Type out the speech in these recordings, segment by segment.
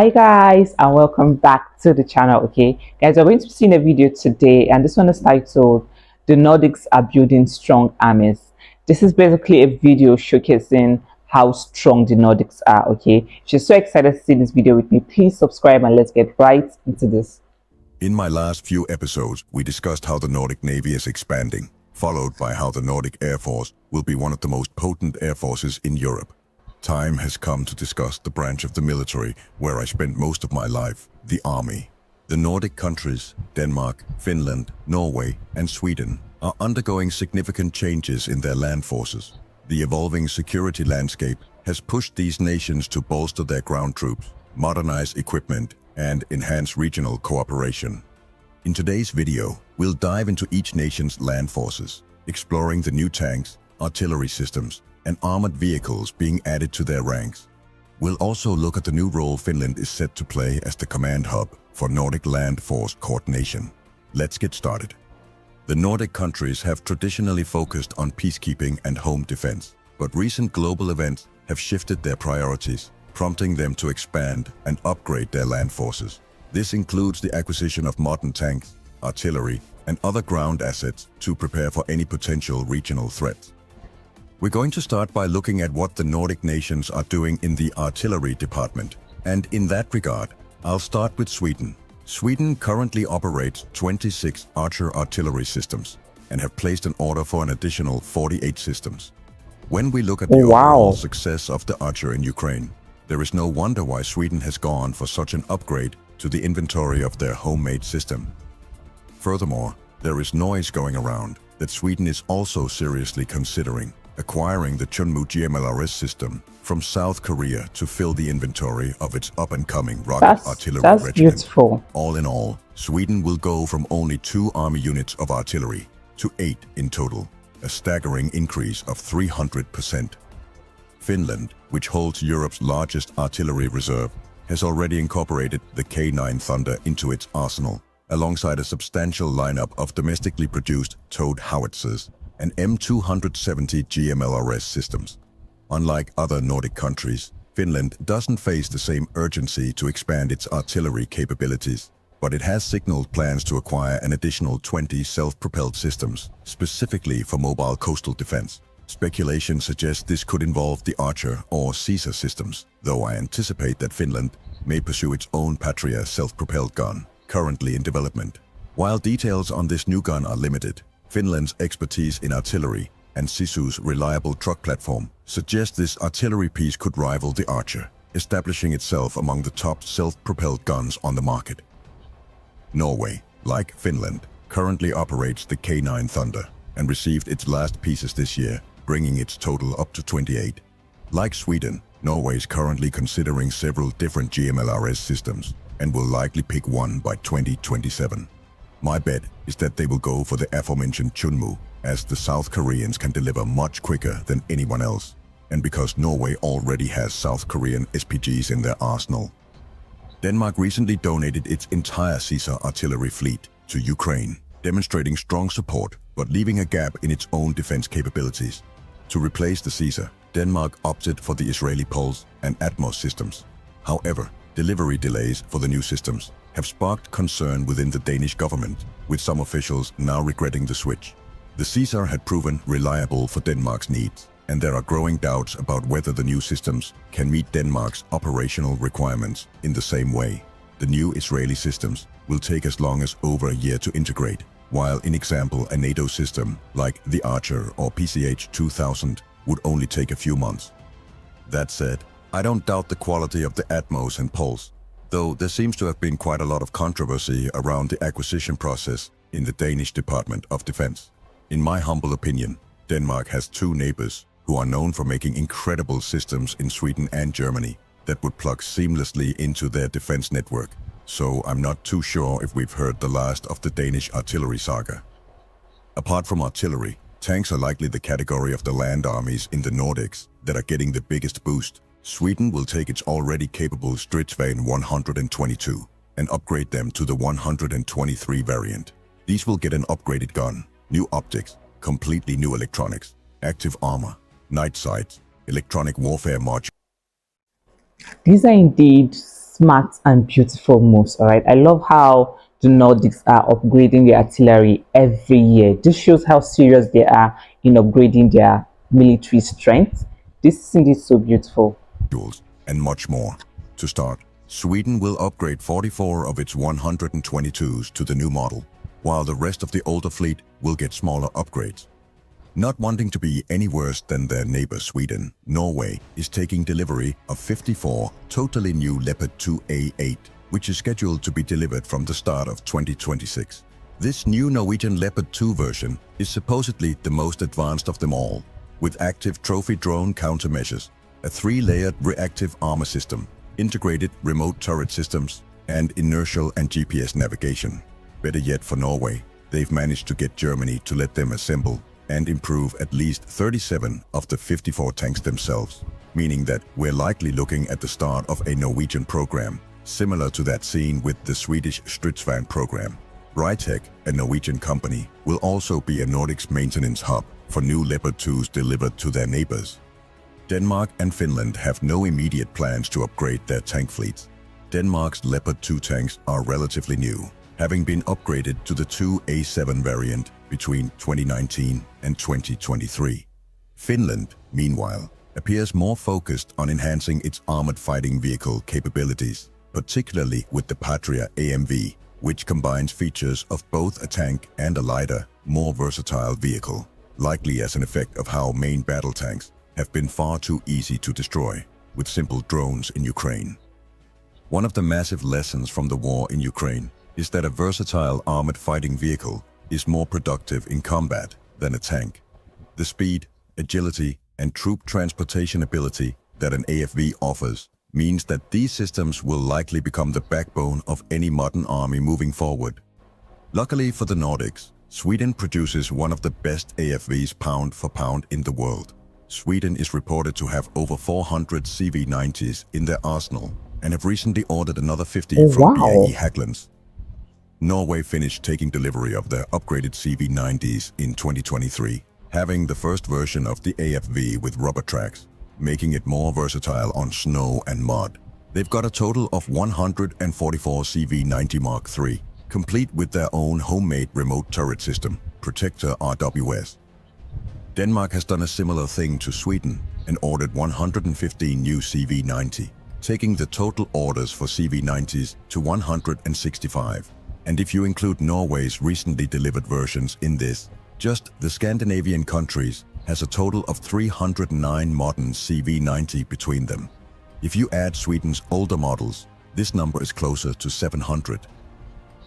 Hi guys, and welcome back to the channel. Okay guys, we're going to be seeing a video today, and this one is titled "The Nordics Are Building Strong Armies." This is basically a video showcasing how strong the Nordics are. Okay, if you're so excited to see this video with me, please subscribe and let's get right into this. In my last few episodes, we discussed how the Nordic Navy is expanding, followed by how the Nordic Air Force will be one of the most potent air forces in Europe. Time has come to discuss the branch of the military where I spent most of my life, the army. The Nordic countries, Denmark, Finland, Norway, and Sweden, are undergoing significant changes in their land forces. The evolving security landscape has pushed these nations to bolster their ground troops, modernize equipment, and enhance regional cooperation. In today's video, we'll dive into each nation's land forces, exploring the new tanks, artillery systems, and armored vehicles being added to their ranks. We'll also look at the new role Finland is set to play as the command hub for Nordic land force coordination. Let's get started. The Nordic countries have traditionally focused on peacekeeping and home defense, but recent global events have shifted their priorities, prompting them to expand and upgrade their land forces. This includes the acquisition of modern tanks, artillery, and other ground assets to prepare for any potential regional threats. We're going to start by looking at what the Nordic nations are doing in the artillery department. And in that regard, I'll start with Sweden. Sweden currently operates 26 Archer artillery systems and have placed an order for an additional 48 systems. When we look at the overall success of the Archer in Ukraine, there is no wonder why Sweden has gone for such an upgrade to the inventory of their homemade system. Furthermore, there is noise going around that Sweden is also seriously considering acquiring the Chunmoo GMLRS system from South Korea to fill the inventory of its up-and-coming rocket artillery regiment. Beautiful. All in all, Sweden will go from only 2 army units of artillery to 8 in total, a staggering increase of 300%. Finland, which holds Europe's largest artillery reserve, has already incorporated the K9 Thunder into its arsenal, alongside a substantial lineup of domestically produced towed howitzers and M270 GMLRS systems. Unlike other Nordic countries, Finland doesn't face the same urgency to expand its artillery capabilities, but it has signaled plans to acquire an additional 20 self-propelled systems, specifically for mobile coastal defense. Speculation suggests this could involve the Archer or Caesar systems, though I anticipate that Finland may pursue its own Patria self-propelled gun, currently in development. While details on this new gun are limited, Finland's expertise in artillery and Sisu's reliable truck platform suggest this artillery piece could rival the Archer, establishing itself among the top self-propelled guns on the market. Norway, like Finland, currently operates the K9 Thunder and received its last pieces this year, bringing its total up to 28. Like Sweden, Norway is currently considering several different GMLRS systems and will likely pick one by 2027. My bet is that they will go for the aforementioned Chunmoo, as the South Koreans can deliver much quicker than anyone else, and because Norway already has South Korean SPGs in their arsenal. Denmark recently donated its entire Caesar artillery fleet to Ukraine, demonstrating strong support but leaving a gap in its own defense capabilities. To replace the Caesar, Denmark opted for the Israeli Pulse and Atmos systems. However, delivery delays for the new systems have sparked concern within the Danish government, with some officials now regretting the switch. The Caesar had proven reliable for Denmark's needs, and there are growing doubts about whether the new systems can meet Denmark's operational requirements in the same way. The new Israeli systems will take as long as over a year to integrate, while in example a NATO system like the Archer or PCH 2000 would only take a few months. That said, I don't doubt the quality of the Atmos and Pulse, though there seems to have been quite a lot of controversy around the acquisition process in the Danish Department of Defense. In my humble opinion, Denmark has 2 neighbors who are known for making incredible systems in Sweden and Germany that would plug seamlessly into their defense network, so I'm not too sure if we've heard the last of the Danish artillery saga. Apart from artillery, tanks are likely the category of the land armies in the Nordics that are getting the biggest boost. Sweden will take its already capable Stridsvagn 122 and upgrade them to the 123 variant. These will get an upgraded gun, new optics, completely new electronics, active armor, night sights, electronic warfare modules. These are indeed smart and beautiful moves. All right, I love how the Nordics are upgrading their artillery every year. This shows how serious they are in upgrading their military strength. This is indeed so beautiful. And much more. To start, Sweden will upgrade 44 of its 122s to the new model, while the rest of the older fleet will get smaller upgrades. Not wanting to be any worse than their neighbor Sweden, Norway is taking delivery of 54 totally new Leopard 2A8, which is scheduled to be delivered from the start of 2026. This new Norwegian Leopard 2 version is supposedly the most advanced of them all, with active trophy drone countermeasures, a 3-layered reactive armor system, integrated remote turret systems, and inertial and GPS navigation. Better yet for Norway, they've managed to get Germany to let them assemble and improve at least 37 of the 54 tanks themselves, meaning that we're likely looking at the start of a Norwegian program, similar to that seen with the Swedish Stridsvagn program. Rytec, a Norwegian company, will also be a Nordics maintenance hub for new Leopard 2s delivered to their neighbors. Denmark and Finland have no immediate plans to upgrade their tank fleets. Denmark's Leopard 2 tanks are relatively new, having been upgraded to the 2A7 variant between 2019 and 2023. Finland, meanwhile, appears more focused on enhancing its armored fighting vehicle capabilities, particularly with the Patria AMV, which combines features of both a tank and a lighter, more versatile vehicle, likely as an effect of how main battle tanks have been far too easy to destroy with simple drones in Ukraine. One of the massive lessons from the war in Ukraine is that a versatile armored fighting vehicle is more productive in combat than a tank. The speed, agility, and troop transportation ability that an AFV offers means that these systems will likely become the backbone of any modern army moving forward. Luckily for the Nordics, Sweden produces one of the best AFVs pound for pound in the world. Sweden is reported to have over 400 CV90s in their arsenal and have recently ordered another 50 from BAE Hägglunds. Norway finished taking delivery of their upgraded CV90s in 2023, having the first version of the AFV with rubber tracks, making it more versatile on snow and mud. They've got a total of 144 CV90 Mark III, complete with their own homemade remote turret system, Protector RWS. Denmark has done a similar thing to Sweden and ordered 115 new CV90, taking the total orders for CV90s to 165. And if you include Norway's recently delivered versions in this, just the Scandinavian countries has a total of 309 modern CV90 between them. If you add Sweden's older models, this number is closer to 700.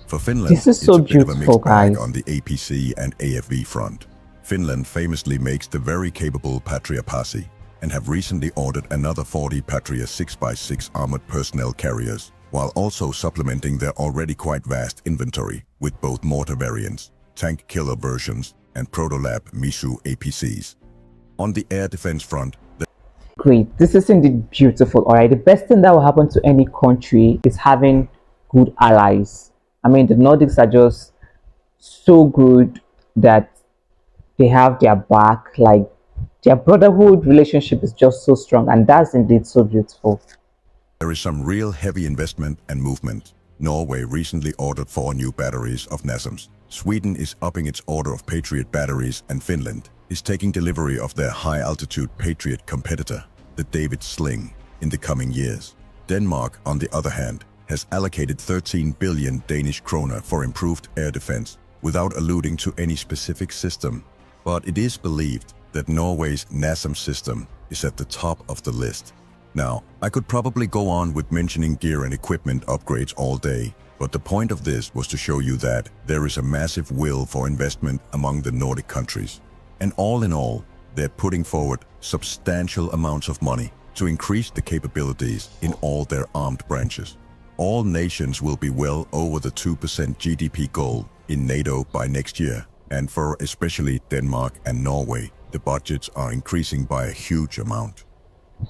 For Finland, this is so it's a bit of a mixed bag guys. on the APC and AFV front. Finland famously makes the very capable Patria Pasi and have recently ordered another 40 Patria 6x6 armored personnel carriers, while also supplementing their already quite vast inventory with both mortar variants, tank killer versions, and Protolab Misu APCs. On the air defense front, great, this is indeed beautiful. All right, the best thing that will happen to any country is having good allies. I mean, the Nordics are just so good that they have their back, like their brotherhood relationship is just so strong, and that's indeed so beautiful. there is some real heavy investment and movement. Norway recently ordered 4 new batteries of NASAMS. Sweden is upping its order of Patriot batteries, and Finland is taking delivery of their high-altitude Patriot competitor, the David Sling, in the coming years. Denmark, on the other hand, has allocated 13 billion Danish kroner for improved air defense, without alluding to any specific system. But it is believed that Norway's NASAMS system is at the top of the list. Now, I could probably go on with mentioning gear and equipment upgrades all day, but the point of this was to show you that there is a massive will for investment among the Nordic countries. And all in all, they're putting forward substantial amounts of money to increase the capabilities in all their armed branches. All nations will be well over the 2% GDP goal in NATO by next year, and for especially Denmark and Norway, the budgets are increasing by a huge amount.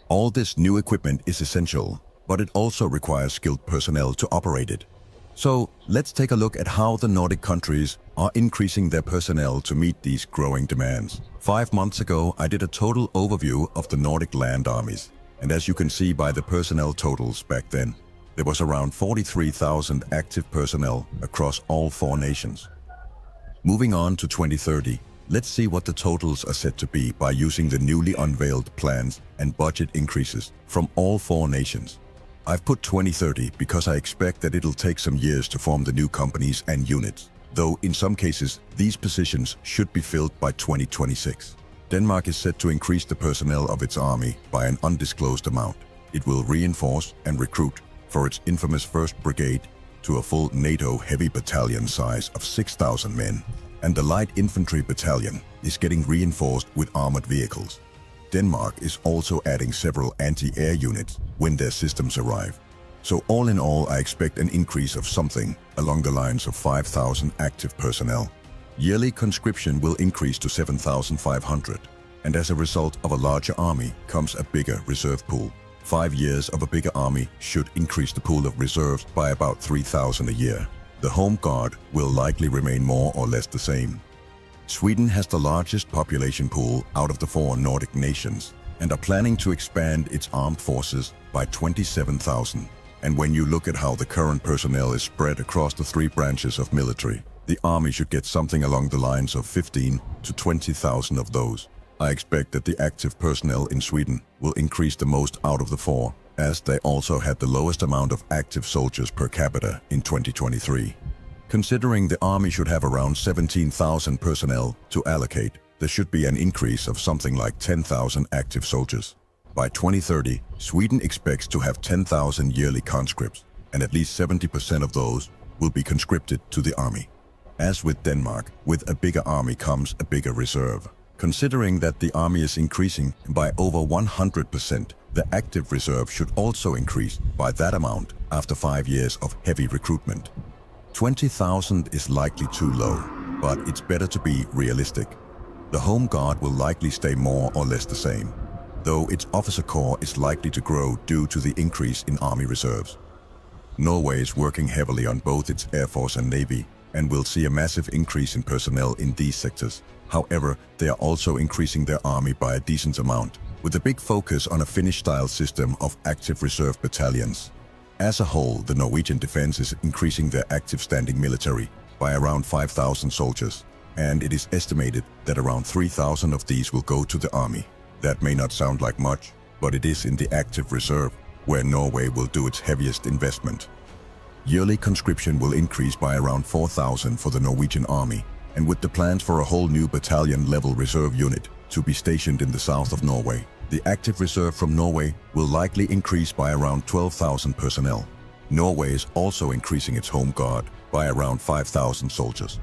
All this new equipment is essential, but it also requires skilled personnel to operate it. So let's take a look at how the Nordic countries are increasing their personnel to meet these growing demands. 5 months ago, I did a total overview of the Nordic land armies, and as you can see by the personnel totals back then, there was around 43,000 active personnel across all 4 nations. Moving on to 2030, let's see what the totals are set to be by using the newly unveiled plans and budget increases from all 4 nations. I've put 2030 because I expect that it'll take some years to form the new companies and units, though in some cases these positions should be filled by 2026. Denmark is set to increase the personnel of its army by an undisclosed amount. It will reinforce and recruit for its infamous 1st Brigade to a full NATO heavy battalion size of 6,000 men, and the light infantry battalion is getting reinforced with armored vehicles. Denmark is also adding several anti-air units when their systems arrive. So all in all, I expect an increase of something along the lines of 5,000 active personnel. Yearly conscription will increase to 7,500, and as a result of a larger army comes a bigger reserve pool. 5 years of a bigger army should increase the pool of reserves by about 3,000 a year. The Home Guard will likely remain more or less the same. Sweden has the largest population pool out of the 4 Nordic nations and are planning to expand its armed forces by 27,000. And when you look at how the current personnel is spread across the 3 branches of military, the army should get something along the lines of 15 to 20,000 of those. I expect that the active personnel in Sweden will increase the most out of the 4, as they also had the lowest amount of active soldiers per capita in 2023. Considering the army should have around 17,000 personnel to allocate, there should be an increase of something like 10,000 active soldiers. By 2030, Sweden expects to have 10,000 yearly conscripts, and at least 70% of those will be conscripted to the army. As with Denmark, with a bigger army comes a bigger reserve. Considering that the army is increasing by over 100%, the active reserve should also increase by that amount after 5 years of heavy recruitment. 20,000 is likely too low, but it's better to be realistic. The Home Guard will likely stay more or less the same, though its officer corps is likely to grow due to the increase in army reserves. Norway is working heavily on both its Air Force and Navy, and will see a massive increase in personnel in these sectors. However, they are also increasing their army by a decent amount, with a big focus on a Finnish-style system of active reserve battalions. As a whole, the Norwegian defense is increasing their active standing military by around 5,000 soldiers, and it is estimated that around 3,000 of these will go to the army. That may not sound like much, but it is in the active reserve where Norway will do its heaviest investment. Yearly conscription will increase by around 4,000 for the Norwegian army, and with the plans for a whole new battalion-level reserve unit to be stationed in the south of Norway, the active reserve from Norway will likely increase by around 12,000 personnel. Norway is also increasing its Home Guard by around 5,000 soldiers.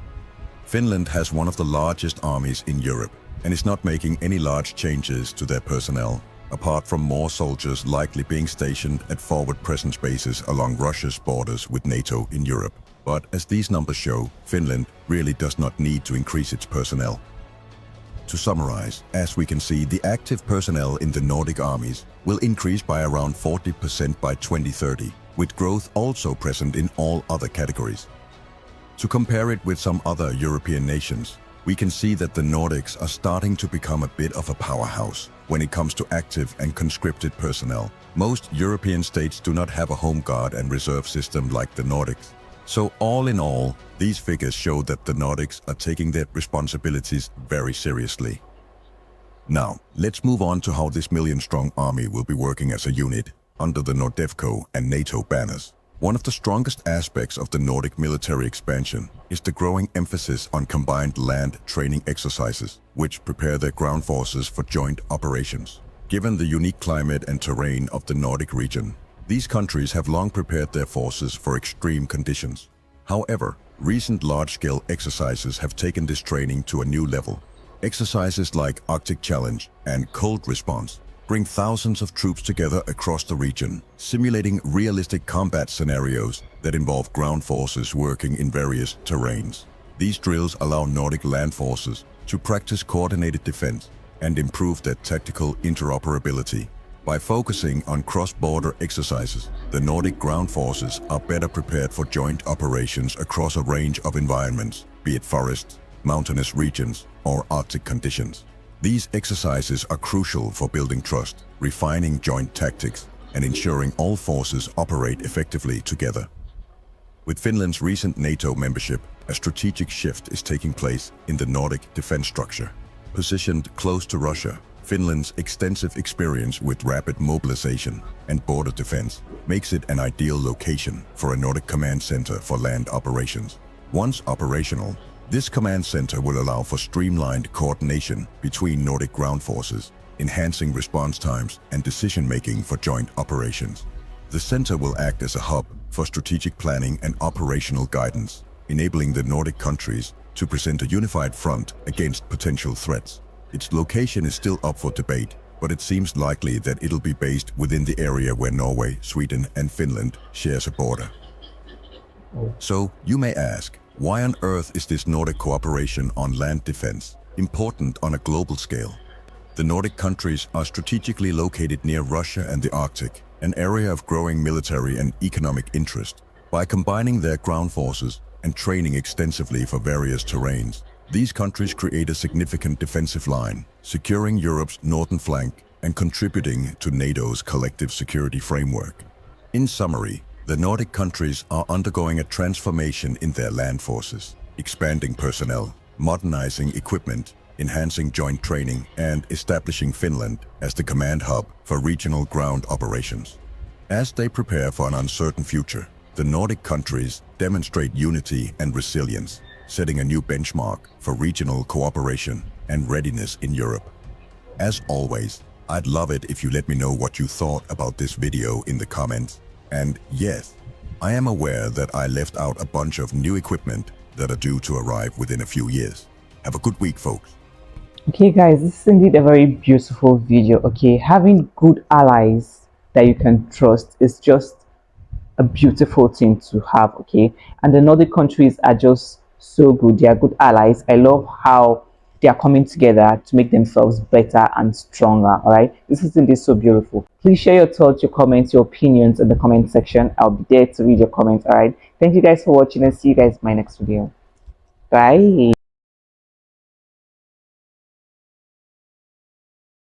Finland has one of the largest armies in Europe and is not making any large changes to their personnel, apart from more soldiers likely being stationed at forward presence bases along Russia's borders with NATO in Europe. But as these numbers show, Finland really does not need to increase its personnel. To summarize, as we can see, the active personnel in the Nordic armies will increase by around 40% by 2030, with growth also present in all other categories. To compare it with some other European nations, we can see that the Nordics are starting to become a bit of a powerhouse when it comes to active and conscripted personnel. Most European states do not have a Home Guard and reserve system like the Nordics. So all in all, these figures show that the Nordics are taking their responsibilities very seriously. Now, let's move on to how this million-strong army will be working as a unit under the Nordefco and NATO banners. One of the strongest aspects of the Nordic military expansion is the growing emphasis on combined land training exercises, which prepare their ground forces for joint operations. Given the unique climate and terrain of the Nordic region, these countries have long prepared their forces for extreme conditions. However, recent large-scale exercises have taken this training to a new level. Exercises like Arctic Challenge and Cold Response bring thousands of troops together across the region, simulating realistic combat scenarios that involve ground forces working in various terrains. These drills allow Nordic land forces to practice coordinated defense and improve their tactical interoperability. By focusing on cross-border exercises, the Nordic ground forces are better prepared for joint operations across a range of environments, be it forests, mountainous regions, or Arctic conditions. These exercises are crucial for building trust, refining joint tactics, and ensuring all forces operate effectively together. With Finland's recent NATO membership, a strategic shift is taking place in the Nordic defense structure. Positioned close to Russia, Finland's extensive experience with rapid mobilization and border defense makes it an ideal location for a Nordic command center for land operations. Once operational, this command center will allow for streamlined coordination between Nordic ground forces, enhancing response times and decision-making for joint operations. The center will act as a hub for strategic planning and operational guidance, enabling the Nordic countries to present a unified front against potential threats. Its location is still up for debate, but it seems likely that it'll be based within the area where Norway, Sweden, and Finland shares a border. So, you may ask, why on earth is this Nordic cooperation on land defense important on a global scale? The Nordic countries are strategically located near Russia and the Arctic, an area of growing military and economic interest. By combining their ground forces and training extensively for various terrains, these countries create a significant defensive line, securing Europe's northern flank and contributing to NATO's collective security framework. In summary, the Nordic countries are undergoing a transformation in their land forces, expanding personnel, modernizing equipment, enhancing joint training, and establishing Finland as the command hub for regional ground operations. As they prepare for an uncertain future, the Nordic countries demonstrate unity and resilience, setting a new benchmark for regional cooperation and readiness in Europe. As always, I'd love it if you let me know what you thought about this video in the comments. And yes, I am aware that I left out a bunch of new equipment that are due to arrive within a few years. Have a good week, folks. Okay guys, this is indeed a very beautiful video. Okay, having good allies that you can trust is just a beautiful thing to have. Okay, and the Nordic countries are just so good. They are good allies. I love how they are coming together to make themselves better and stronger. All right, this is indeed so beautiful. Please share your thoughts, your comments, your opinions in the comment section. I'll be there to read your comments. All right, thank you guys for watching, and see you guys in my next video. Bye.